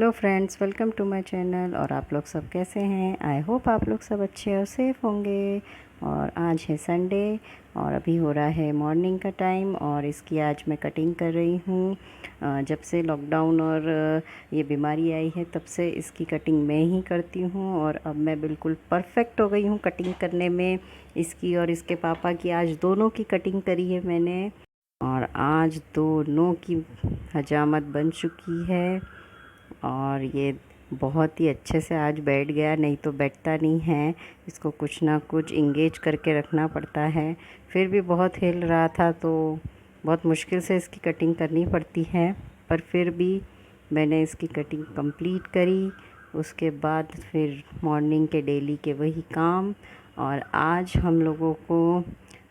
Hello friends, welcome to my channel. और आप लोग सब कैसे हैं? आई होप आप लोग सब अच्छे और सेफ़ होंगे। और आज है संडे और अभी हो रहा है मॉर्निंग का टाइम और इसकी आज मैं कटिंग कर रही हूँ। जब से लॉकडाउन और ये बीमारी आई है तब से इसकी कटिंग मैं ही करती हूँ और अब मैं बिल्कुल परफेक्ट हो गई हूँ कटिंग करने में। इसकी और इसके पापा की आज दोनों की कटिंग करी है मैंने और आज दोनों की हजामत बन चुकी है। और ये बहुत ही अच्छे से आज बैठ गया, नहीं तो बैठता नहीं है। इसको कुछ ना कुछ इंगेज करके रखना पड़ता है। फिर भी बहुत हिल रहा था तो बहुत मुश्किल से इसकी कटिंग करनी पड़ती है, पर फिर भी मैंने इसकी कटिंग कंप्लीट करी। उसके बाद फिर मॉर्निंग के डेली के वही काम। और आज हम लोगों को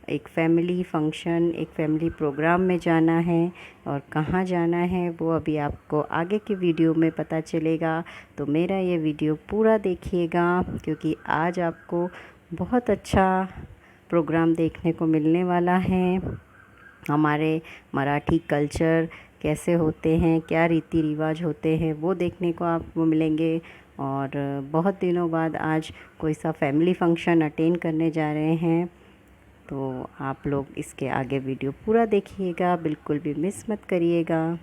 एक फ़ैमिली फ़ंक्शन, एक फ़ैमिली प्रोग्राम में जाना है। और कहाँ जाना है वो अभी आपको आगे की वीडियो में पता चलेगा। तो मेरा ये वीडियो पूरा देखिएगा क्योंकि आज आपको बहुत अच्छा प्रोग्राम देखने को मिलने वाला है। हमारे मराठी कल्चर कैसे होते हैं, क्या रीति रिवाज होते हैं, वो देखने को आपको मिलेंगे। और बहुत दिनों बाद आज कोई सा फैमिली फ़ंक्शन अटेंड करने जा रहे हैं। तो आप लोग इसके आगे वीडियो पूरा देखिएगा, बिल्कुल भी मिस मत करिएगा।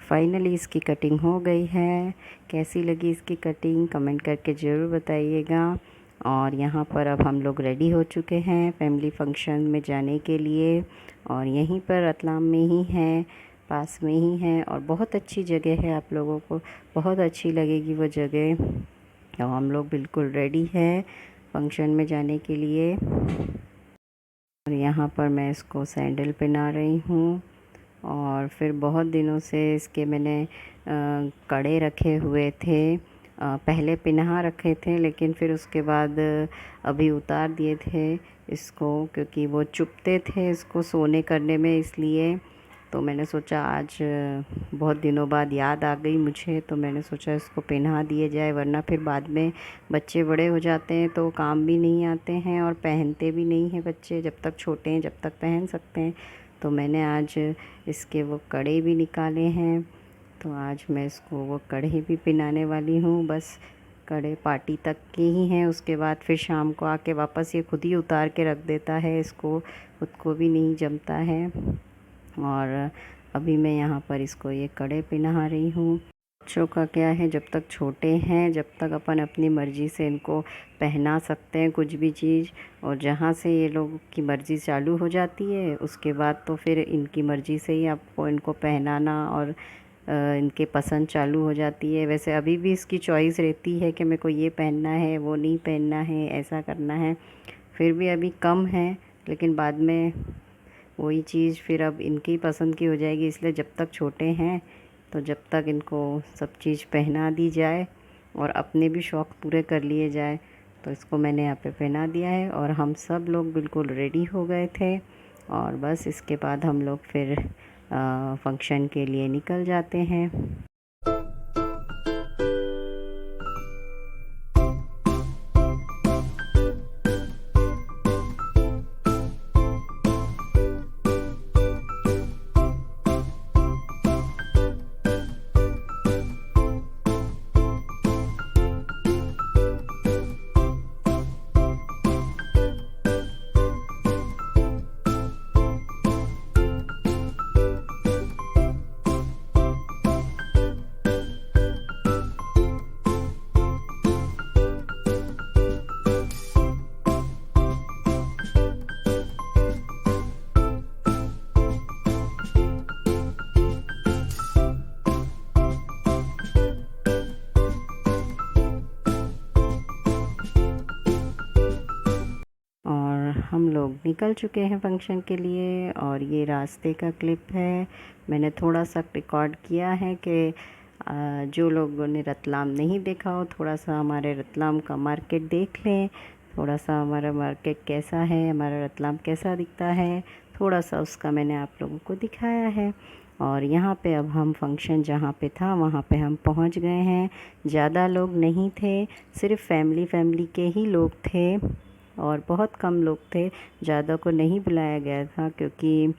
फाइनली इसकी कटिंग हो गई है। कैसी लगी इसकी कटिंग कमेंट करके ज़रूर बताइएगा। और यहाँ पर अब हम लोग रेडी हो चुके हैं फैमिली फ़ंक्शन में जाने के लिए। और यहीं पर रतलाम में ही है, पास में ही है और बहुत अच्छी जगह है। आप लोगों को बहुत अच्छी लगेगी वो जगह। तो हम लोग बिल्कुल रेडी हैं फ़ंक्शन में जाने के लिए। और यहाँ पर मैं इसको सैंडल पहना रही हूँ। और फिर बहुत दिनों से इसके मैंने कड़े रखे हुए थे। पहले पिन्हा रखे थे लेकिन फिर उसके बाद अभी उतार दिए थे इसको, क्योंकि वो चुभते थे इसको सोने करने में। इसलिए तो मैंने सोचा आज बहुत दिनों बाद याद आ गई मुझे, तो मैंने सोचा इसको पहना दिए जाए, वरना फिर बाद में बच्चे बड़े हो जाते हैं तो काम भी नहीं आते हैं और पहनते भी नहीं हैं बच्चे। जब तक छोटे हैं जब तक पहन सकते हैं। तो मैंने आज इसके वो कड़े भी निकाले हैं। तो आज मैं इसको वो कड़े भी पहनाने वाली हूँ। बस कड़े पार्टी तक के ही हैं, उसके बाद फिर शाम को आके वापस ये खुद ही उतार के रख देता है। इसको खुद को भी नहीं जमता है। और अभी मैं यहाँ पर इसको ये कड़े पहना रही हूँ। बच्चों का क्या है, जब तक छोटे हैं जब तक अपन अपनी मर्ज़ी से इनको पहना सकते हैं कुछ भी चीज़। और जहाँ से ये लोग की मर्ज़ी चालू हो जाती है उसके बाद तो फिर इनकी मर्ज़ी से ही आपको इनको पहनाना और इनके पसंद चालू हो जाती है। वैसे अभी भी इसकी चॉइस रहती है कि मेरे को ये पहनना है, वो नहीं पहनना है, ऐसा करना है। फिर भी अभी कम है, लेकिन बाद में वही चीज़ फिर अब इनकी पसंद की हो जाएगी। इसलिए जब तक छोटे हैं तो जब तक इनको सब चीज़ पहना दी जाए और अपने भी शौक़ पूरे कर लिए जाए। तो इसको मैंने यहाँ पे पहना दिया है और हम सब लोग बिल्कुल रेडी हो गए थे। और बस इसके बाद हम लोग फिर फ़ंक्शन के लिए निकल जाते हैं। हम लोग निकल चुके हैं फंक्शन के लिए और ये रास्ते का क्लिप है। मैंने थोड़ा सा रिकॉर्ड किया है कि जो लोगों ने रतलाम नहीं देखा हो थोड़ा सा हमारे रतलाम का मार्केट देख लें, थोड़ा सा हमारा मार्केट कैसा है, हमारा रतलाम कैसा दिखता है, थोड़ा सा उसका मैंने आप लोगों को दिखाया है। और यहाँ पे अब हम फंक्शन जहाँ पे था वहाँ पे हम पहुँच गए हैं। ज़्यादा लोग नहीं थे, सिर्फ फैमिली के ही लोग थे और बहुत कम लोग थे। ज़्यादा को नहीं बुलाया गया था क्योंकि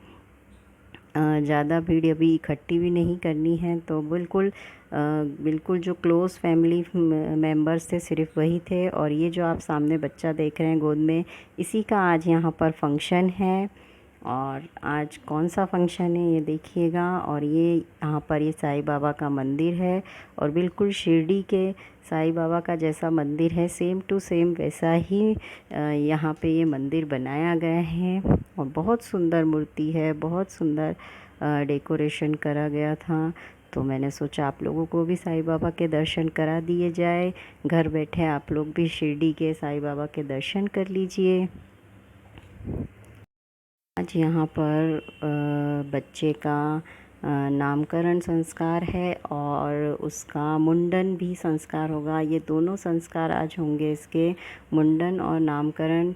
ज़्यादा भीड़ अभी इकट्ठी भी नहीं करनी है। तो बिल्कुल जो क्लोज़ फैमिली मेम्बर्स थे सिर्फ वही थे। और ये जो आप सामने बच्चा देख रहे हैं गोद में, इसी का आज यहाँ पर फंक्शन है। और आज कौन सा फंक्शन है ये देखिएगा। और ये यहाँ पर ये साईं बाबा का मंदिर है और बिल्कुल शिरडी के साईं बाबा का जैसा मंदिर है, सेम टू सेम वैसा ही यहाँ पे ये मंदिर बनाया गया है। और बहुत सुंदर मूर्ति है, बहुत सुंदर डेकोरेशन करा गया था। तो मैंने सोचा आप लोगों को भी साईं बाबा के दर्शन करा दिए जाए। घर बैठे आप लोग भी शिरडी के साईं बाबा के दर्शन कर लीजिए। आज यहाँ पर बच्चे का नामकरण संस्कार है और उसका मुंडन भी संस्कार होगा। ये दोनों संस्कार आज होंगे, इसके मुंडन और नामकरण।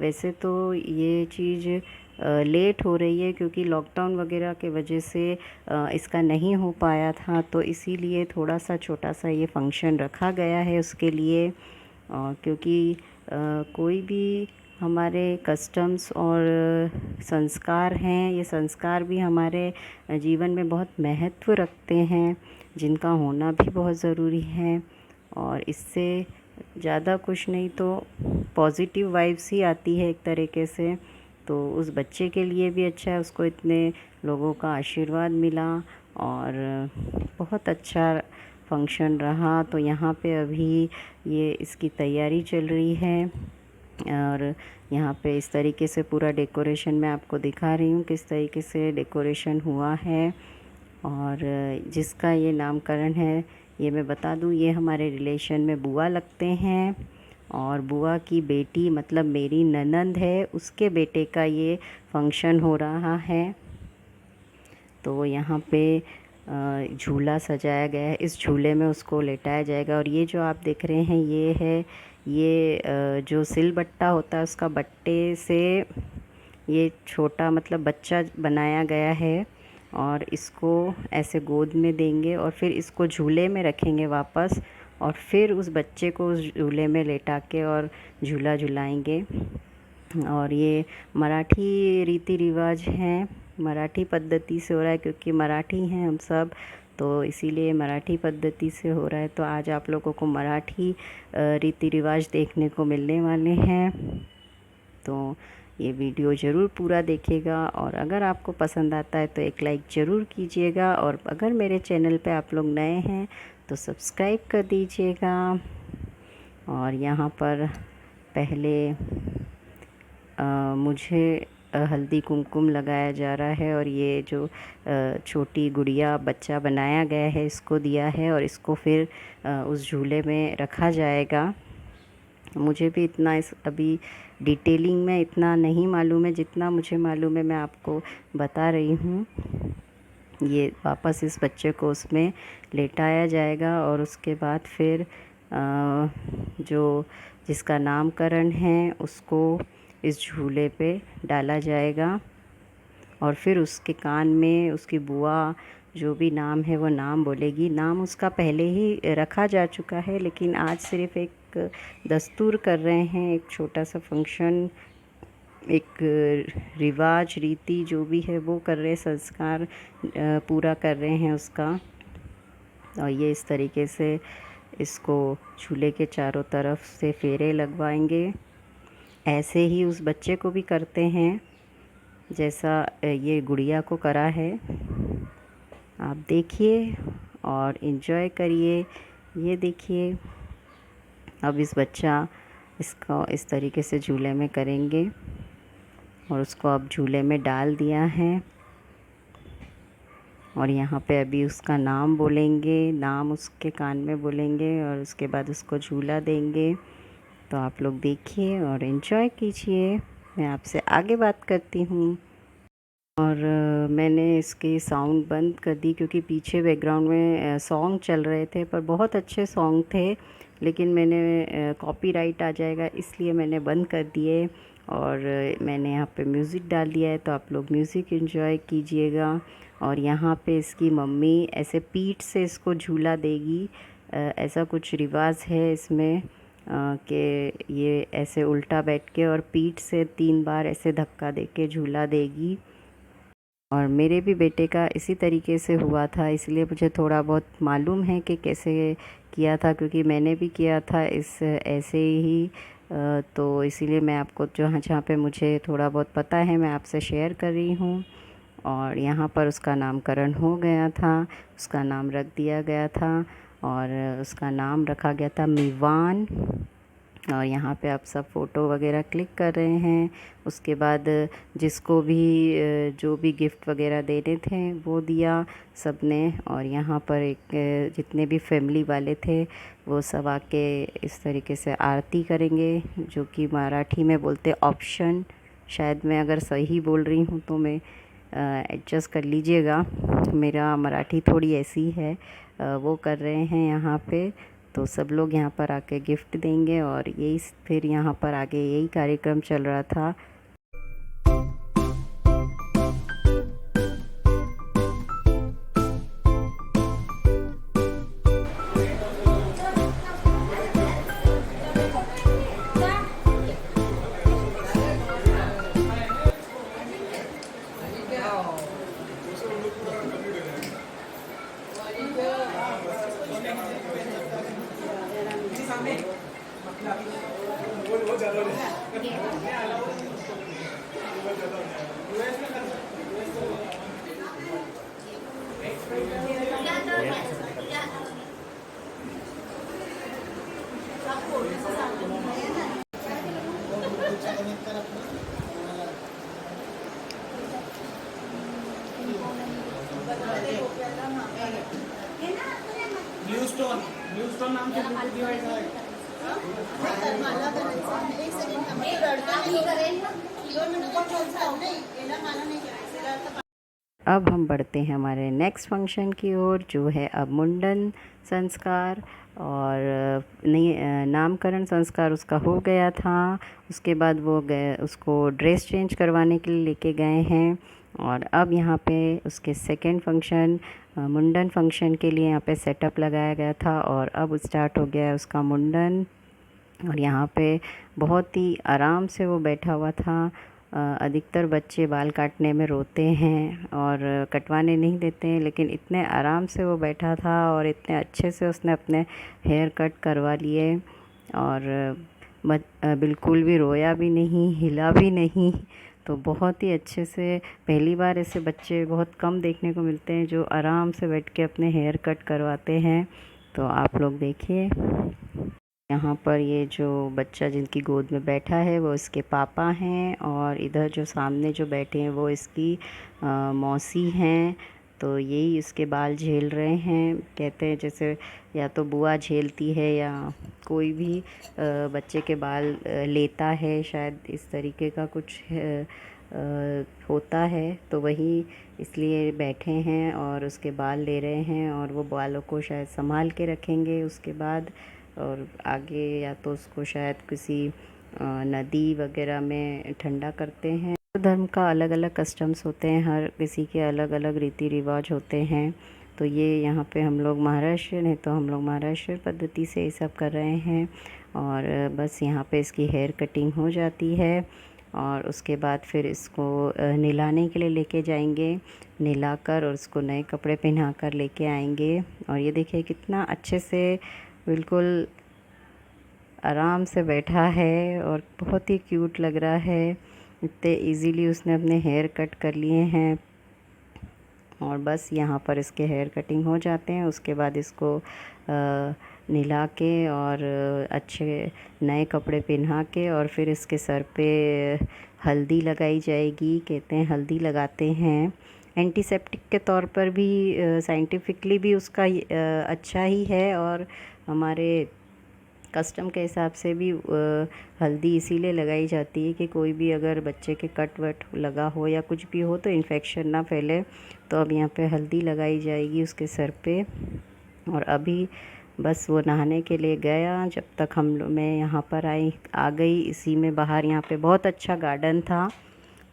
वैसे तो ये चीज़ लेट हो रही है क्योंकि लॉकडाउन वगैरह के वजह से इसका नहीं हो पाया था, तो इसीलिए थोड़ा सा छोटा सा ये फंक्शन रखा गया है उसके लिए। क्योंकि कोई भी हमारे कस्टम्स और संस्कार हैं, ये संस्कार भी हमारे जीवन में बहुत महत्व रखते हैं, जिनका होना भी बहुत ज़रूरी है। और इससे ज़्यादा कुछ नहीं तो पॉजिटिव वाइब्स ही आती है एक तरीके से। तो उस बच्चे के लिए भी अच्छा है, उसको इतने लोगों का आशीर्वाद मिला और बहुत अच्छा फंक्शन रहा। तो यहाँ पे अभी ये इसकी तैयारी चल रही है और यहाँ पे इस तरीके से पूरा डेकोरेशन मैं आपको दिखा रही हूँ किस तरीके से डेकोरेशन हुआ है। और जिसका ये नामकरण है, ये मैं बता दूँ, ये हमारे रिलेशन में बुआ लगते हैं और बुआ की बेटी मतलब मेरी ननंद है, उसके बेटे का ये फंक्शन हो रहा है। तो यहाँ पे झूला सजाया गया है, इस झूले में उसको लेटाया जाएगा। और ये जो आप देख रहे हैं ये है, ये जो सिलबट्टा होता है उसका बट्टे से ये छोटा मतलब बच्चा बनाया गया है और इसको ऐसे गोद में देंगे और फिर इसको झूले में रखेंगे वापस और फिर उस बच्चे को उस झूले में लेटा के और झूला झुलाएंगे। और ये मराठी रीति रिवाज हैं, मराठी पद्धति से हो रहा है क्योंकि मराठी हैं हम सब, तो इसीलिए मराठी पद्धति से हो रहा है। तो आज आप लोगों को मराठी रीति रिवाज देखने को मिलने वाले हैं। तो ये वीडियो ज़रूर पूरा देखिएगा और अगर आपको पसंद आता है तो एक लाइक ज़रूर कीजिएगा। और अगर मेरे चैनल पे आप लोग नए हैं तो सब्सक्राइब कर दीजिएगा। और यहाँ पर पहले मुझे हल्दी कुमकुम लगाया जा रहा है और ये जो छोटी गुड़िया बच्चा बनाया गया है इसको दिया है और इसको फिर उस झूले में रखा जाएगा। मुझे भी इतना अभी डिटेलिंग में इतना नहीं मालूम है, जितना मुझे मालूम है मैं आपको बता रही हूँ। ये वापस इस बच्चे को उसमें लेटाया जाएगा और उसके बाद फिर जो जिसका नामकरण है उसको इस झूले पे डाला जाएगा और फिर उसके कान में उसकी बुआ जो भी नाम है वो नाम बोलेगी। नाम उसका पहले ही रखा जा चुका है, लेकिन आज सिर्फ एक दस्तूर कर रहे हैं, एक छोटा सा फंक्शन, एक रिवाज रीति जो भी है वो कर रहे हैं, संस्कार पूरा कर रहे हैं उसका। और ये इस तरीके से इसको झूले के चारों तरफ से फेरे लगवाएंगे। ऐसे ही उस बच्चे को भी करते हैं जैसा ये गुड़िया को करा है। आप देखिए और इन्जॉय करिए। ये देखिए अब इसको इस तरीके से झूले में करेंगे और उसको अब झूले में डाल दिया है और यहाँ पे अभी उसका नाम बोलेंगे, नाम उसके कान में बोलेंगे और उसके बाद उसको झूला देंगे। तो आप लोग देखिए और एंजॉय कीजिए। मैं आपसे आगे बात करती हूँ। और मैंने इसकी साउंड बंद कर दी क्योंकि पीछे बैकग्राउंड में सॉन्ग चल रहे थे, पर बहुत अच्छे सॉन्ग थे, लेकिन मैंने कॉपीराइट आ जाएगा इसलिए मैंने बंद कर दिए। और मैंने यहाँ पे म्यूज़िक डाल दिया है, तो आप लोग म्यूज़िक एंजॉय कीजिएगा। और यहाँ पे इसकी मम्मी ऐसे पीठ से इसको झूला देगी, ऐसा कुछ रिवाज है इसमें कि ये ऐसे उल्टा बैठ के और पीठ से 3 बार ऐसे धक्का दे के झूला देगी। और मेरे भी बेटे का इसी तरीके से हुआ था, इसलिए मुझे थोड़ा बहुत मालूम है कि कैसे किया था, क्योंकि मैंने भी किया था इस ऐसे ही। तो इसीलिए मैं आपको जहाँ जहाँ पे मुझे थोड़ा बहुत पता है मैं आपसे शेयर कर रही हूँ। और यहाँ पर उसका नामकरण हो गया था, उसका नाम रख दिया गया था, और उसका नाम रखा गया था मीवान। और यहाँ पे आप सब फ़ोटो वगैरह क्लिक कर रहे हैं। उसके बाद जिसको भी जो भी गिफ्ट वगैरह देने थे वो दिया सब ने। और यहाँ पर एक जितने भी फैमिली वाले थे वो सब आके इस तरीके से आरती करेंगे, जो कि मराठी में बोलते ऑप्शन। शायद मैं अगर सही बोल रही हूँ तो मैं एडजस्ट कर लीजिएगा, मेरा मराठी थोड़ी ऐसी है। वो कर रहे हैं यहाँ पे, तो सब लोग यहाँ पर आके गिफ्ट देंगे। और यही फिर यहाँ पर आगे यही कार्यक्रम चल रहा था। ब्लू स्टोन नाम से बुक डिवाइस है। अब हम बढ़ते हैं हमारे नेक्स्ट फंक्शन की ओर, जो है अब मुंडन संस्कार। और नामकरण संस्कार उसका हो गया था। उसके बाद वो गए, उसको ड्रेस चेंज करवाने के लिए लेके गए हैं। और अब यहाँ पे उसके सेकंड फंक्शन मुंडन फंक्शन के लिए यहाँ पे सेटअप लगाया गया था, और अब स्टार्ट हो गया है उसका मुंडन। और यहाँ पे बहुत ही आराम से वो बैठा हुआ था। अधिकतर बच्चे बाल काटने में रोते हैं और कटवाने नहीं देते हैं, लेकिन इतने आराम से वो बैठा था और इतने अच्छे से उसने अपने हेयर कट करवा लिए। और बिल्कुल भी रोया भी नहीं, हिला भी नहीं। तो बहुत ही अच्छे से, पहली बार ऐसे बच्चे बहुत कम देखने को मिलते हैं जो आराम से बैठ के अपने हेयर कट करवाते हैं। तो आप लोग देखिए, यहाँ पर ये जो बच्चा जिनकी गोद में बैठा है वो इसके पापा हैं, और इधर जो सामने जो बैठे हैं वो इसकी मौसी हैं। तो यही इसके बाल झेल रहे हैं। कहते हैं जैसे या तो बुआ झेलती है या कोई भी बच्चे के बाल लेता है, शायद इस तरीके का कुछ होता है। तो वही इसलिए बैठे हैं और उसके बाल ले रहे हैं, और वो बालों को शायद संभाल के रखेंगे उसके बाद। और आगे या तो उसको शायद किसी नदी वगैरह में ठंडा करते हैं। तो धर्म का अलग अलग कस्टम्स होते हैं, हर किसी के अलग अलग रीति रिवाज होते हैं। तो ये यहाँ पे हम लोग महाराष्ट्रियन है, तो हम लोग महाराष्ट्र पद्धति से ये सब कर रहे हैं। और बस यहाँ पे इसकी हेयर कटिंग हो जाती है, और उसके बाद फिर इसको नहलाने के लिए लेके जाएंगे, नहलाकर और उसको नए कपड़े पहना कर लेके आएंगे। और ये देखिए कितना अच्छे से बिल्कुल आराम से बैठा है और बहुत ही क्यूट लग रहा है। इतने इजीली उसने अपने हेयर कट कर लिए हैं। और बस यहाँ पर इसके हेयर कटिंग हो जाते हैं, उसके बाद इसको नहला के और अच्छे नए कपड़े पहना के और फिर इसके सर पे हल्दी लगाई जाएगी। कहते हैं हल्दी लगाते हैं एंटीसेप्टिक के तौर पर भी, साइंटिफिकली भी उसका अच्छा ही है। और हमारे कस्टम के हिसाब से भी हल्दी इसीलिए लगाई जाती है कि कोई भी अगर बच्चे के कट वट लगा हो या कुछ भी हो तो इन्फेक्शन ना फैले। तो अब यहाँ पे हल्दी लगाई जाएगी उसके सर पे। और अभी बस वो नहाने के लिए गया, जब तक मैं यहाँ पर आ गई। इसी में बाहर यहाँ पे बहुत अच्छा गार्डन था,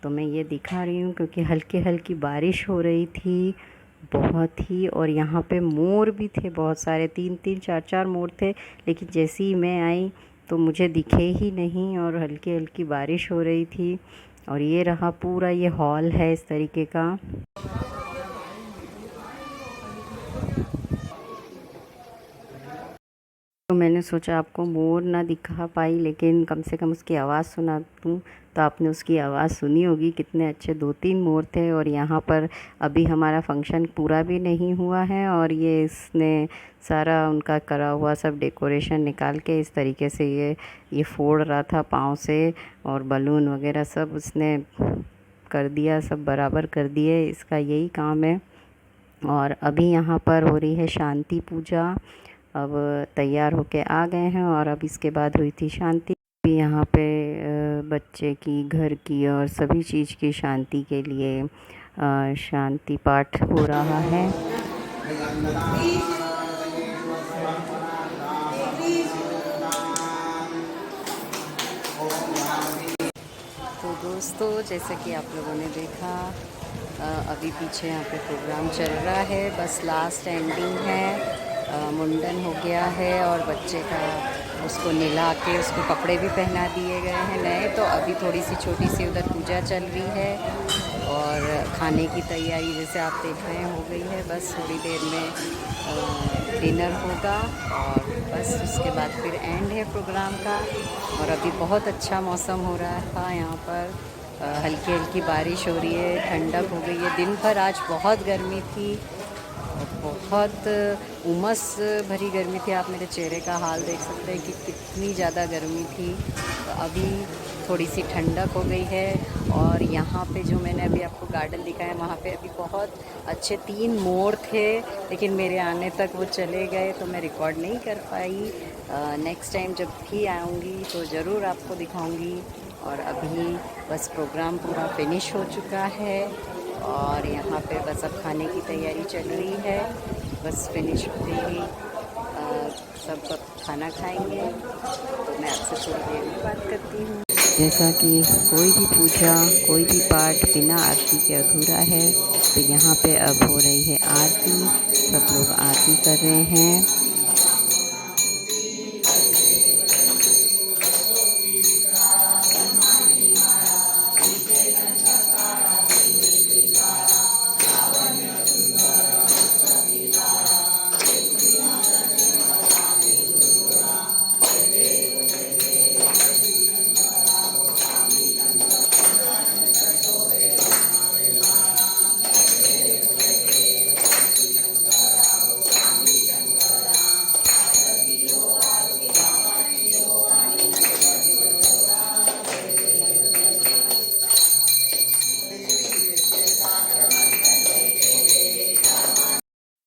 तो मैं ये दिखा रही हूँ क्योंकि हल्की हल्की बारिश हो रही थी बहुत ही। और यहाँ पे मोर भी थे बहुत सारे, 3-3 4-4 मोर थे, लेकिन जैसे ही मैं आई तो मुझे दिखे ही नहीं और हल्की हल्की बारिश हो रही थी। और ये रहा पूरा, ये हॉल है इस तरीके का। तो मैंने सोचा आपको मोर ना दिखा पाई, लेकिन कम से कम उसकी आवाज़ सुना दूँ। तो आपने उसकी आवाज़ सुनी होगी, कितने अच्छे 2-3 मोर थे। और यहाँ पर अभी हमारा फंक्शन पूरा भी नहीं हुआ है और ये इसने सारा उनका करा हुआ सब डेकोरेशन निकाल के इस तरीके से ये फोड़ रहा था पाँव से, और बलून वगैरह सब उसने कर दिया, सब बराबर कर दिए। इसका यही काम है। और अभी यहाँ पर हो रही है शांति पूजा। अब तैयार होके आ गए हैं और अब इसके बाद हुई थी शांति। अभी यहाँ पे बच्चे की, घर की और सभी चीज़ की शांति के लिए शांति पाठ हो रहा है। तो दोस्तों, जैसे कि आप लोगों ने देखा, अभी पीछे यहाँ पे प्रोग्राम चल रहा है, बस लास्ट एंडिंग है। मुंडन हो गया है और बच्चे का उसको नहला के उसको कपड़े भी पहना दिए गए हैं नए। तो अभी थोड़ी सी छोटी सी उधर पूजा चल रही है और खाने की तैयारी जैसे आप देख रहे हैं हो गई है। बस थोड़ी देर में डिनर होगा और बस उसके बाद फिर एंड है प्रोग्राम का। और अभी बहुत अच्छा मौसम हो रहा था यहाँ पर, हल्की हल्की बारिश हो रही है, ठंडक हो गई है। दिन भर आज बहुत गर्मी थी, बहुत उमस भरी गर्मी थी। आप मेरे चेहरे का हाल देख सकते हैं कि कितनी ज़्यादा गर्मी थी। तो अभी थोड़ी सी ठंडक हो गई है। और यहाँ पे जो मैंने अभी आपको गार्डन दिखाया, वहाँ पे अभी बहुत अच्छे 3 मोर थे, लेकिन मेरे आने तक वो चले गए तो मैं रिकॉर्ड नहीं कर पाई। नेक्स्ट टाइम जब भी आऊँगी तो ज़रूर आपको दिखाऊँगी। और अभी बस प्रोग्राम पूरा फिनिश हो चुका है और यहाँ पे बस अब खाने की तैयारी चल रही है। बस फिनिश होते ही सब खाना खाएंगे। तो मैं आपसे थोड़ी देर में बात करती हूँ। जैसा कि कोई भी पूजा, कोई भी पाठ बिना आरती के अधूरा है, तो यहाँ पे अब हो रही है आरती। सब लोग आरती कर रहे हैं।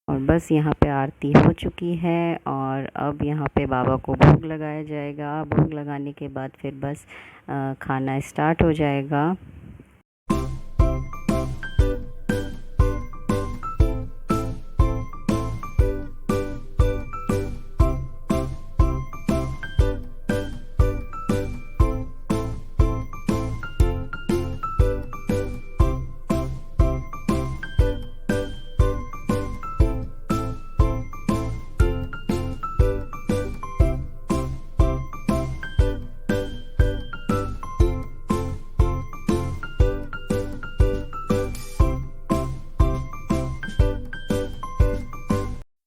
और बस यहाँ पे आरती हो चुकी है और अब यहाँ पे बाबा को भोग लगाया जाएगा। भोग लगाने के बाद फिर बस खाना स्टार्ट हो जाएगा।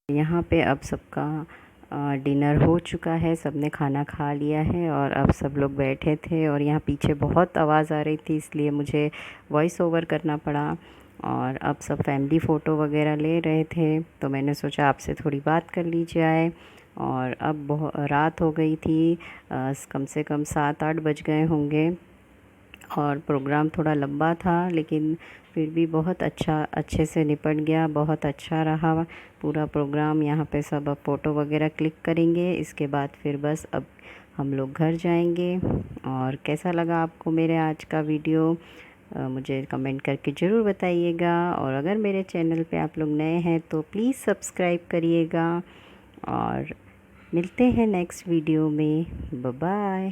यहाँ पे अब सबका डिनर हो चुका है, सबने खाना खा लिया है और अब सब लोग बैठे थे। और यहाँ पीछे बहुत आवाज़ आ रही थी, इसलिए मुझे वॉइस ओवर करना पड़ा। और अब सब फैमिली फ़ोटो वगैरह ले रहे थे, तो मैंने सोचा आपसे थोड़ी बात कर ली जाए। और अब बहुत रात हो गई थी, कम से कम 7-8 बज गए होंगे। और प्रोग्राम थोड़ा लंबा था, लेकिन फिर भी बहुत अच्छे से निपट गया, बहुत अच्छा रहा। पूरा प्रोग्राम यहाँ पे सब अब फ़ोटो वगैरह क्लिक करेंगे। इसके बाद फिर बस अब हम लोग घर जाएंगे। और कैसा लगा आपको मेरे आज का वीडियो मुझे कमेंट करके ज़रूर बताइएगा। और अगर मेरे चैनल पे आप लोग नए हैं तो प्लीज़ सब्सक्राइब करिएगा। और मिलते हैं नेक्स्ट वीडियो में। Bye bye.